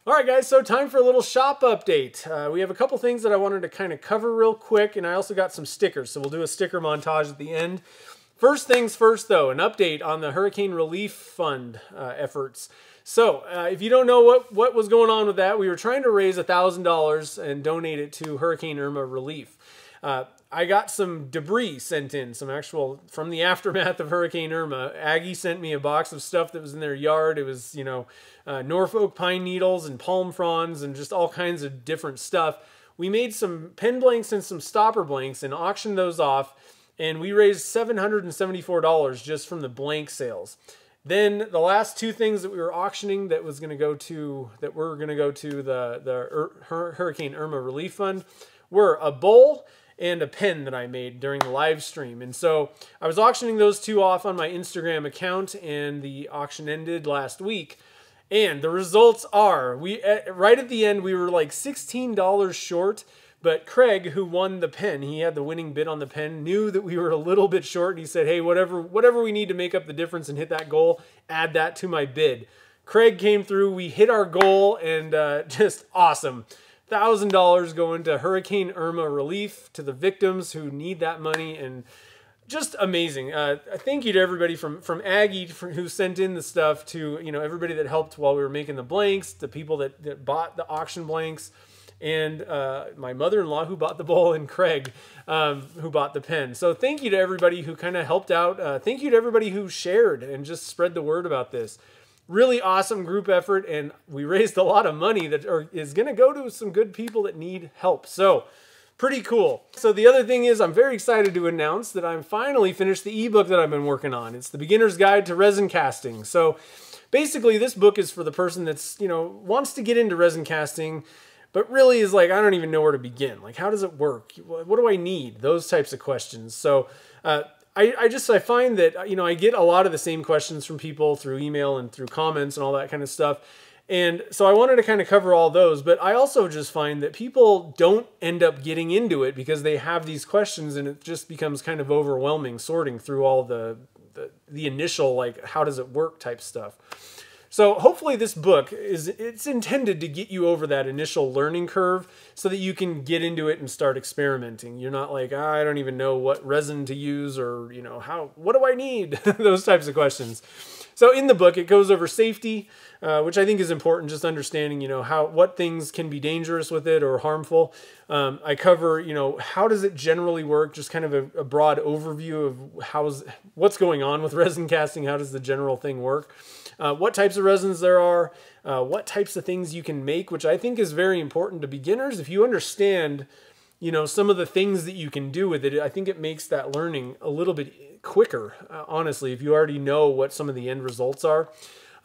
All right, guys, so time for a little shop update. We have a couple things that I wanted to kind of cover real quick, and I also got some stickers, so we'll do a sticker montage at the end. First things first, though, an update on the Hurricane Relief Fund efforts. So, if you don't know what was going on with that, we were trying to raise $1,000 and donate it to Hurricane Irma relief. I got some debris sent in, some actual, from the aftermath of Hurricane Irma. Aggie sent me a box of stuff that was in their yard. It was, you know, Norfolk pine needles and palm fronds and just all kinds of different stuff. We made some pen blanks and some stopper blanks and auctioned those off, and we raised $774 just from the blank sales. Then the last two things that we were auctioning that were going to go to the Hurricane Irma Relief Fund were a bowl and a pen that I made during the live stream. And so I was auctioning those two off on my Instagram account, and the auction ended last week. And the results are, right at the end, we were like $16 short, but Craig, who won the pen, he had the winning bid on the pen, knew that we were a little bit short, and he said, hey, whatever we need to make up the difference and hit that goal, add that to my bid. Craig came through, we hit our goal, and just awesome. $1,000 going to Hurricane Irma relief, to the victims who need that money, and just amazing. Thank you to everybody from Aggie who sent in the stuff, to everybody that helped while we were making the blanks, the people that bought the auction blanks, and my mother-in-law who bought the bowl, and Craig who bought the pen. So thank you to everybody who kind of helped out. Thank you to everybody who shared and just spread the word about this. Really awesome group effort, and we raised a lot of money that is going to go to some good people that need help. So, pretty cool. So the other thing is, I'm very excited to announce that I'm finally finished the ebook that I've been working on. It's The Beginner's Guide to Resin Casting. So, basically, this book is for the person that's, wants to get into resin casting, but really is like, I don't even know where to begin. Like, how does it work? What do I need? Those types of questions. So, I find that, I get a lot of the same questions from people through email and through comments and all that kind of stuff. And so I wanted to kind of cover all those, but I also just find that people don't end up getting into it because they have these questions, and it just becomes kind of overwhelming sorting through all the initial, like, how does it work type stuff. So hopefully this book it's intended to get you over that initial learning curve so that you can get into it and start experimenting. You're not like, I don't even know what resin to use, or, what do I need? Those types of questions. So in the book, it goes over safety, which I think is important, just understanding, what things can be dangerous with it or harmful. I cover, how does it generally work, just kind of a broad overview of what's going on with resin casting, how does the general thing work. What types of resins there are, what types of things you can make, which I think is very important to beginners. If you understand, some of the things that you can do with it, I think it makes that learning a little bit quicker, honestly, if you already know what some of the end results are.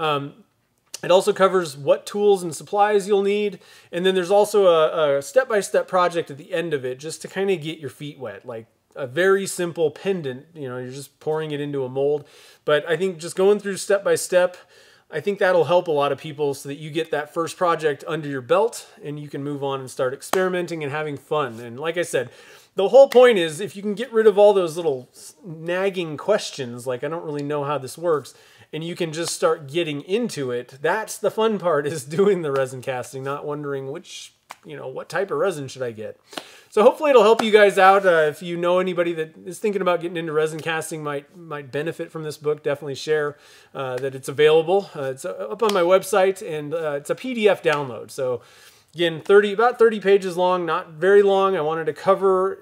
It also covers what tools and supplies you'll need, and then there's also a step-by-step project at the end of it, just to kind of get your feet wet, like a very simple pendant. You're just pouring it into a mold. But I think just going through step by step, I think that'll help a lot of people so that you get that first project under your belt and you can move on and start experimenting and having fun. And like I said, the whole point is, if you can get rid of all those little nagging questions, like I don't really know how this works, and you can just start getting into it, that's the fun part, is doing the resin casting, not wondering what type of resin should I get. So hopefully it'll help you guys out. If you know anybody that is thinking about getting into resin casting, might benefit from this book, definitely share that it's available. It's up on my website, and it's a PDF download. So again, about 30 pages long, not very long. I wanted to cover,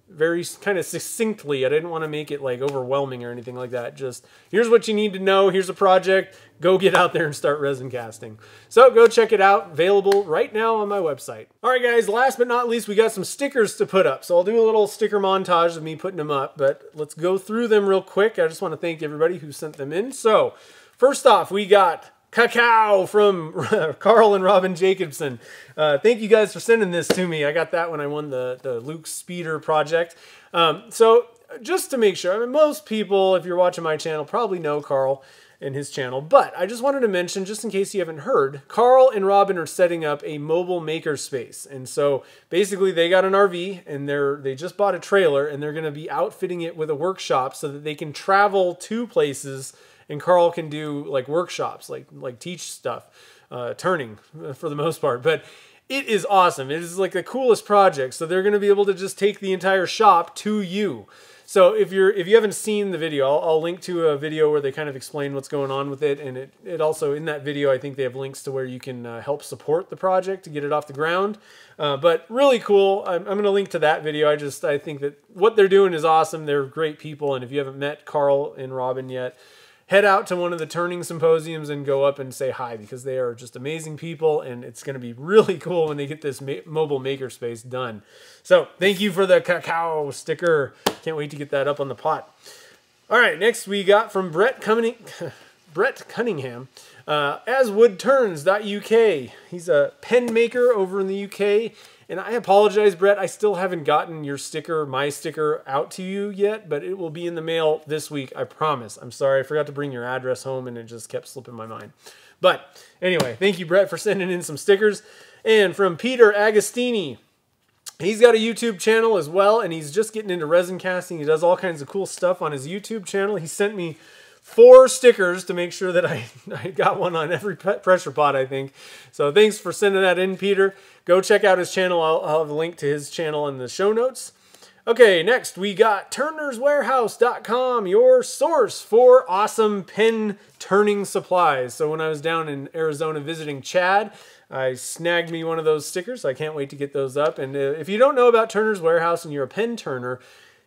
very kind of succinctly. I didn't want to make it like overwhelming or anything like that. Just, here's what you need to know. Here's a project. Go get out there and start resin casting. So go check it out. Available right now on my website. All right, guys, last but not least, we got some stickers to put up. So I'll do a little sticker montage of me putting them up, but let's go through them real quick. I just want to thank everybody who sent them in. So first off, we got Cacao from Carl and Robin Jacobson. Thank you guys for sending this to me. I got that when I won the Luke Speeder project. So just to make sure, most people, if you're watching my channel, probably know Carl and his channel, but I just wanted to mention, just in case you haven't heard, Carl and Robin are setting up a mobile maker space. And so basically they got an RV, and they just bought a trailer, and they're going to be outfitting it with a workshop so that they can travel to places, and Carl can do like workshops, like teach stuff. turning for the most part. But it is awesome. It is like the coolest project. So they're going to be able to just take the entire shop to you. So if you haven't seen the video, I'll link to a video where they kind of explain what's going on with it. And it also, in that video, I think they have links to where you can help support the project to get it off the ground. But really cool. I'm going to link to that video. I think that what they're doing is awesome. They're great people. And if you haven't met Carl and Robin yet, head out to one of the turning symposiums and go up and say hi, because they are just amazing people, and it's going to be really cool when they get this mobile makerspace done. So thank you for the cacao sticker. Can't wait to get that up on the pot. All right, next we got from Brett Cunningham, aswoodturns.uk. He's a pen maker over in the UK. And I apologize, Brett, I still haven't gotten your sticker, my sticker, out to you yet, but it will be in the mail this week, I promise. I'm sorry, I forgot to bring your address home, and it just kept slipping my mind. But anyway, thank you, Brett, for sending in some stickers. And from Peter Agostini, he's got a YouTube channel as well, and he's just getting into resin casting. He does all kinds of cool stuff on his YouTube channel. He sent me 4 stickers to make sure that I got one on every pressure pot, I think. So thanks for sending that in, Peter. Go check out his channel. I'll have a link to his channel in the show notes. Okay, next we got turnerswarehouse.com, your source for awesome pen turning supplies. So when I was down in Arizona visiting Chad, I snagged me one of those stickers. I can't wait to get those up. And if you don't know about Turner's Warehouse and you're a pen turner,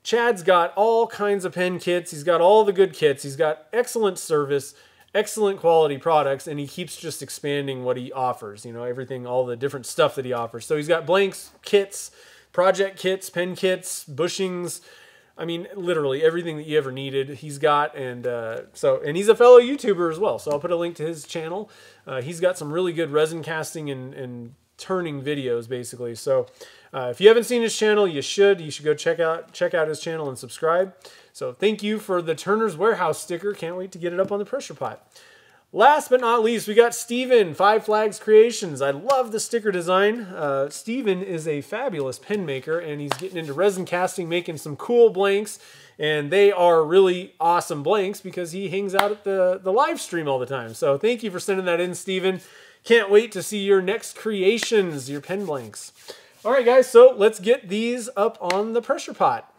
Chad's got all kinds of pen kits. He's got all the good kits. He's got excellent service, excellent quality products, and he keeps just expanding what he offers. You know, everything, all the different stuff that he offers. So he's got blanks, kits, project kits, pen kits, bushings. I mean, literally everything that you ever needed, he's got. And and he's a fellow YouTuber as well. So I'll put a link to his channel. He's got some really good resin casting and turning videos, basically. So if you haven't seen his channel, you should go check out his channel and subscribe. So thank you for the Turner's Warehouse sticker. Can't wait to get it up on the pressure pot. Last but not least, we got Steven, Five Flags Creations. I love the sticker design. Steven is a fabulous pen maker, and he's getting into resin casting, making some cool blanks. And they are really awesome blanks because he hangs out at the live stream all the time. So thank you for sending that in, Steven. Can't wait to see your next creations, your pen blanks. All right, guys, so let's get these up on the pressure pot.